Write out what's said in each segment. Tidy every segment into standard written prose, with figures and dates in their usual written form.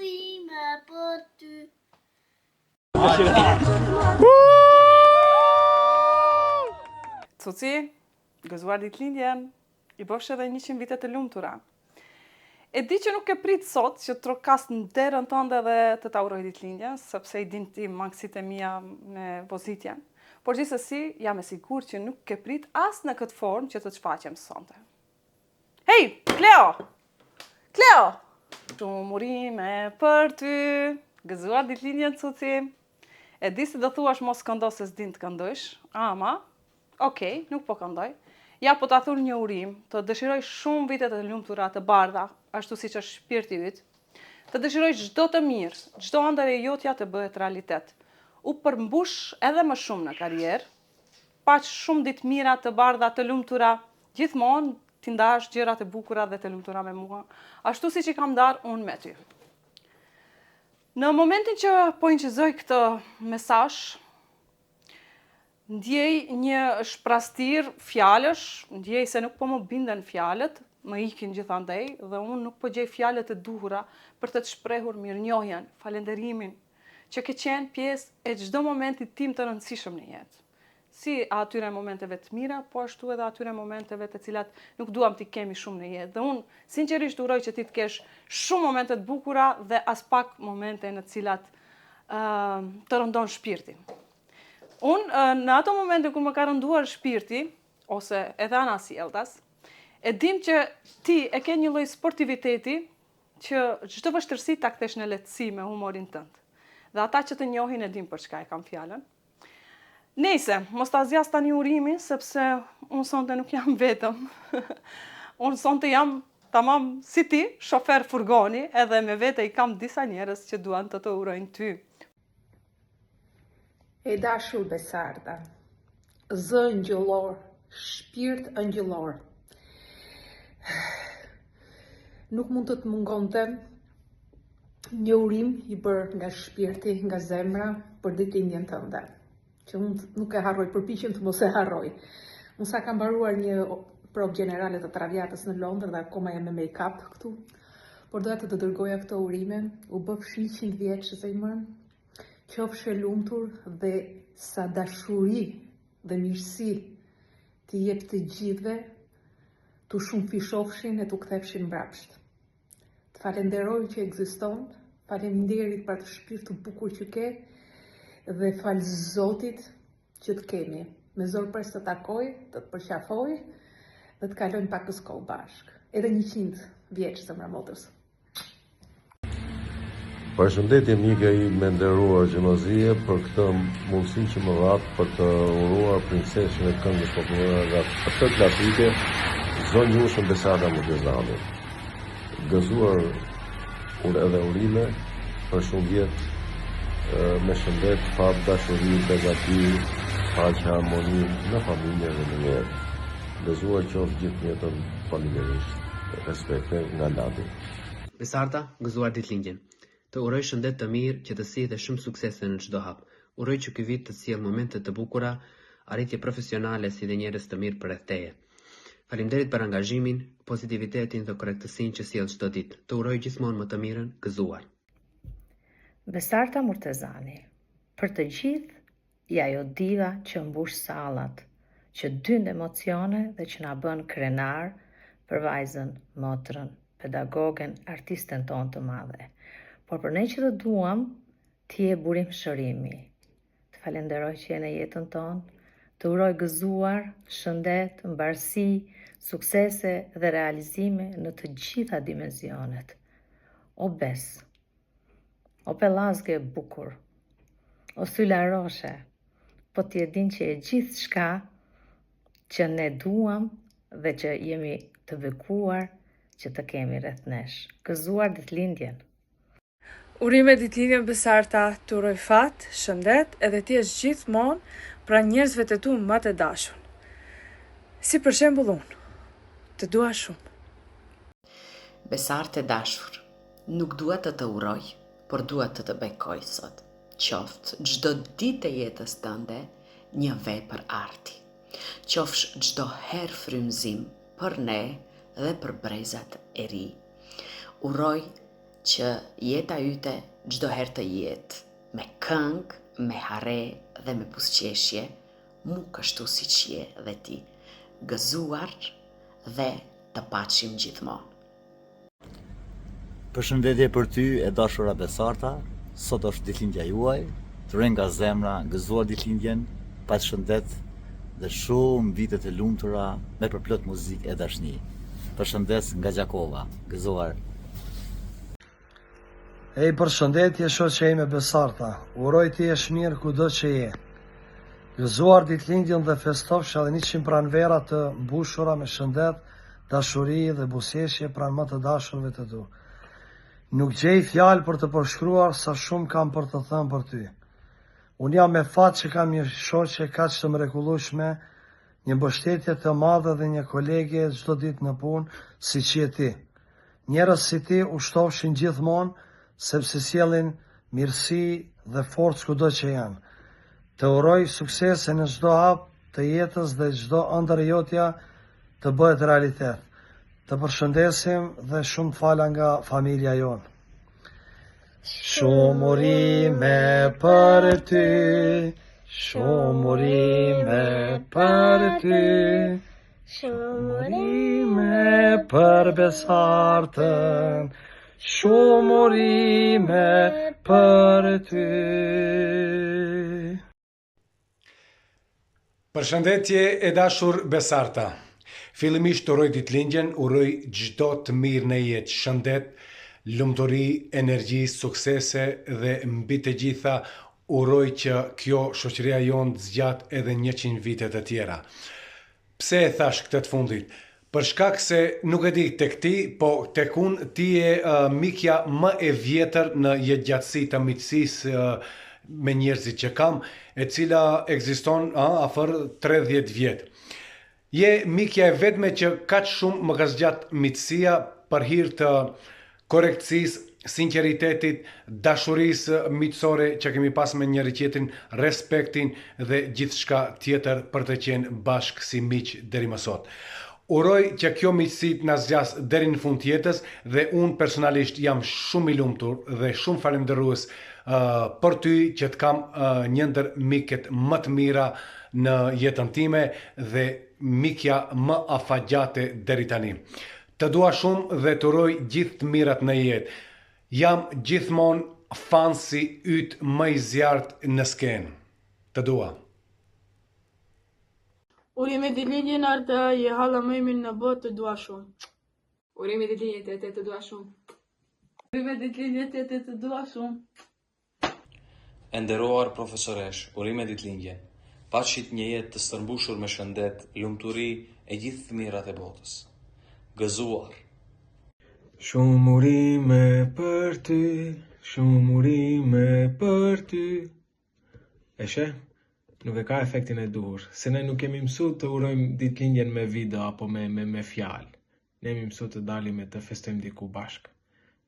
urime për ty. Cuci, gëzuar ditëlindjen, i bëfsh edhe 100 vite të lumtura. E di që nuk e prit sot që të trokas në derën tënde dhe të ta uroj ditëlindjen, sepse i din ti mangësitë e mia me vozitjen. Por gjithsesi, jam e sigurt që nuk e prit as në këtë formë që të të shfaqem sonte. Hej, Kleo! Kleo! Shumë urime për ty, gëzuar ditëlindjen Cuci. E di se do thuash mos këndo se s'din të këndojsh, ama, okej, nuk po këndoj. Ja po ta thur një urim, të dëshiroj shumë vite të lumtura, të bardha, ashtu siç është shpirti yt. Të dëshiroj çdo të mirë, çdo ëndër e jotja të bëhet realitet. U përmbush edhe më shumë në karrierë, paq shumë ditë mira, të bardha, të lumtura, gjithmonë ti ndash gjërat e bukura dhe të lumtura me mua, ashtu siç i kam ndarë unë me ty. Në momentin që po inqizoj këtë mesazh, ndjej një shprastir fjalësh, ndjej se nuk po më binden fjalët, më ikin gjithandej dhe unë nuk po gjej fjalët e duhura për të shprehur mirënjohjen, falenderimin, që ke qenë pjesë e çdo momenti tim të rëndësishëm në jetë. Si atyre momenteve të mira, po ashtu edhe atyre momenteve të cilat nuk duam t'i kemi shumë në jetë. Dhe unë sinqerisht uroj që ti të kesh shumë momente të bukura dhe as pak momente në cilat të rëndon shpirtin. Unë në ato momente kur më ka rënduar shpirti, ose edhe ana sjelltas, e dim që ti e ke një lloj sportiviteti që çdo vështirësi ta kthesh në lehtësi me humorin tënd. Dhe ata që të njohin e dim për çka e kam fjalën. Nejse, mos ta zjas tani urimin, sepse unë sonte nuk jam vetëm. Unë sonte jam tamam si ti, shofer furgoni, edhe me vete i kam disa njerëz që duan të të urojnë ty. E dashur Besarda, zë ngjëllor, shpirt angjëllor. Nuk mund të të mungonte një urim i bërë nga shpirti, nga zemra për ditëlindjen tënde, që unë nuk e harroj, përpiqem të mos e harroj. Unë sa kam mbaruar një provë gjenerale të Traviatës në Londër dhe akoma jam me make-up këtu, por doja të të dërgoja këto urime, u bëfsh 100 vjeç zemër, qofsh e lumtur dhe sa dashuri dhe mirësi t'i jep të gjithëve, t'u shumë fishofshin e t'u kthefshin mbrapsht. Të falenderoj që ekziston, faleminderit për atë shpirt të bukur që ke, dhe fal Zotit që të kemi. Me zor pres të takoj, të të përqafoj dhe të kalojnë pakës kohë bashkë. Edhe 100 vjeç zemra motrës. Përshëndetje mike i me nderuar xhenozie për këtë mundësi që më dhat për të uruar princeshën e këngës popullore nga këtë klasike, zonjushën Besarda Mugezani. Gëzuar edhe urime për shumë vjetë me shëndet, fat, dashuri, begati, paqe, harmoni në familje dhe në jetë. Gëzuar qoftë gjithë jetën familjerisht, respekte nga lati. Besarda, gëzuar ditëlindjen. Të uroj shëndet të mirë që të sjellë shumë suksese në çdo hap. Uroj që ky vit të sjellë momente të bukura, arritje profesionale si dhe njerëz të mirë përreth teje. Faleminderit për angazhimin, pozitivitetin dhe korrektësinë që sjell çdo ditë. Të uroj gjithmonë më të mirën, gëzuar. Besarda Murtezani, për të gjithë, ja ajo diva që mbush sallat, që dynd emocione dhe që na bën krenar për vajzën, motrën, pedagogen, artisten tonë të madhe. Por për ne që të duam, ti e burim shërimi. Të falenderoj që je në jetën tonë, të uroj gëzuar, shëndet, mbarësi, suksese dhe realizime në të gjitha dimensionet. O Bes, o pellazge e bukur, o thyla roshe, po ti e din që e gjithë shka që ne duam dhe që jemi të bekuar që të kemi rreth nesh. Gëzuar ditëlindjen. Urime ditëlindjen Besarda, të uroj fat, shëndet edhe ti jesh gjithmonë pra njerëzve të tu më të dashur. Si për shembull unë, të dua shumë. Besartë e dashur, nuk dua të të uroj, por dua të të bekoj sot. Qoftë çdo ditë e jetës tënde një vepër arti. Qofsh çdo herë frymëzim për ne dhe për brezat e ri. Uroj që jeta yte çdo herë të jetë me këngë, me hare dhe me pusqeshje, mu kështu si që je dhe ti, gëzuar dhe të paqim gjithmonë. Përshëndetje për ty e dashura Besarta, sot është ditëlindja juaj, të rënë nga zemra, gëzuar ditëlindjen, paqshëndet dhe shumë vite të lumtura me përplot muzikë e dashni. Përshëndes nga Gjakova, gëzuar. Përshëndetje shoqe ime Besarta, uroj ti e shmirë kudo që je. Gëzuar ditëlindjen dhe festofsha dhe 100 pranvera të mbushura me shëndet, dashuri dhe buzëqeshje pranë më të dashurve të tu. Nuk gjej fjalë për të përshkruar sa shumë kam për të thënë për ty. Unë jam me fat që kam një shoqe kaq të mrekullueshme, një mbështetje të madhe dhe një kolege çdo ditë në punë, siç je ti. Njerëz si ti ushtofshin gjithmonë, sepse sjellin mirësi dhe forcë kudo që janë. Të uroj suksese në çdo hap të jetës dhe çdo ëndër jotja të bëhet realitet. Të përshëndesim dhe shumë të fala nga familja jonë. Shumë urime për ty, shumë urime për ty, shumë urime për Besartën, shumë urime për ty. Përshëndetje e dashur Besarta. Fillimisht uroj ditëlindjen, uroj çdo të mirë në jetë, shëndet, lumturi, energji, suksese dhe mbi të gjitha uroj që kjo shoqëria jonë të zgjat edhe 100 vite të tjera. Pse e thash këtë të fundit? Për shkak se nuk e di tek ti, po tek unë ti je mikja më e vjetër në jetëgjatësi të miqësisë me njerëzit që kam, e cila ekziston afër 30 vjet. Je mikja e vetme që kaq shumë më ka zgjat miqësia për hir të korrektësisë, sinqeritetit, dashurisë miqësore që kemi pas me njëri tjetrin, respektin dhe gjithçka tjetër për të qenë bashkë si miq deri më sot. Uroj që kjo miqësi të na zgjas deri në fund të jetës dhe unë personalisht jam shumë i lumtur dhe shumë falendërues për ty që të kam një ndër miket më të mira në jetën time dhe mikja më afatgjate deri tani. Të dua shumë dhe të uroj gjithë të mirat në jetë. Jam gjithmonë fansi yt më i zjarrt në skenë. Të dua. Urime ditëlindjen Arta, je halla më e mirë në botë, të dua shumë. Urime ditëlindjen Tete, të dua shumë. Urime ditëlindjen Tete, të dua shumë. E nderuar profesoresh, urime ditëlindjen. Paqit një jetë të stërmbushur me shëndet, lumturi e gjithë të mirat e botës. Gëzuar. Shumë urime për ty, shumë urime për ty. E she? Nuk e ka efektin e duhur, se ne nuk kemi mësu të urojmë ditëlindjen me video apo me fjalë. Ne kemi mësu të dalim e të festojmë diku bashkë.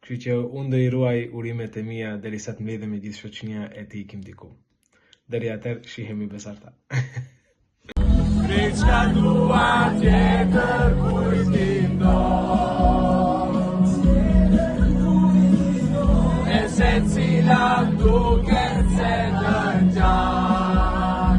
Kështu që unë do i ruaj urimet e mia derisa të mbledhem me gjithë shoqënia e të ikim diku. Deri atëherë shihemi Besarta. Diçka dua tjetër kujtim do, e se cila duket se dëgjan.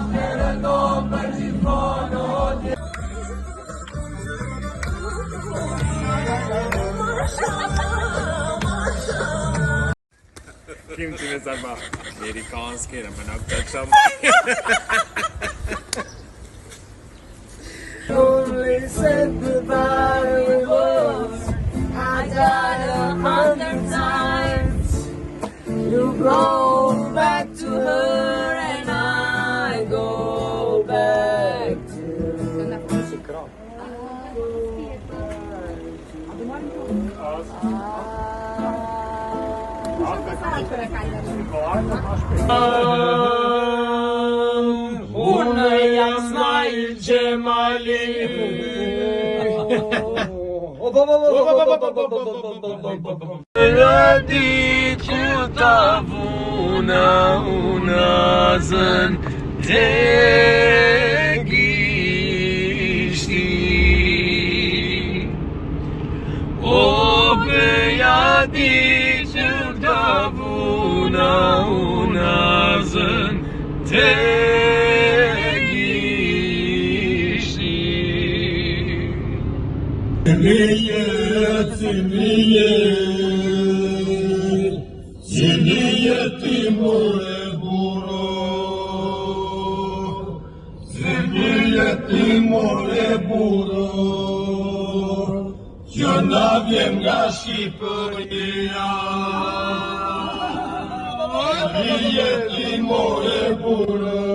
Me rëndo për gjithmonë o Kim ti me zarba? Njeri ka në skene, më nuk të qëm. Only said goodbye with us. I died 100 times. You go back to her and I go back to Unë jam Ismail Gjemali. Në ditë që ta vuna unazën te gishti, di që të vuna unazën të gishtin. Zemlje ti more buro, zemlje ti more buro, që na vjen nga Shqipëria. Zemlje ti more buro,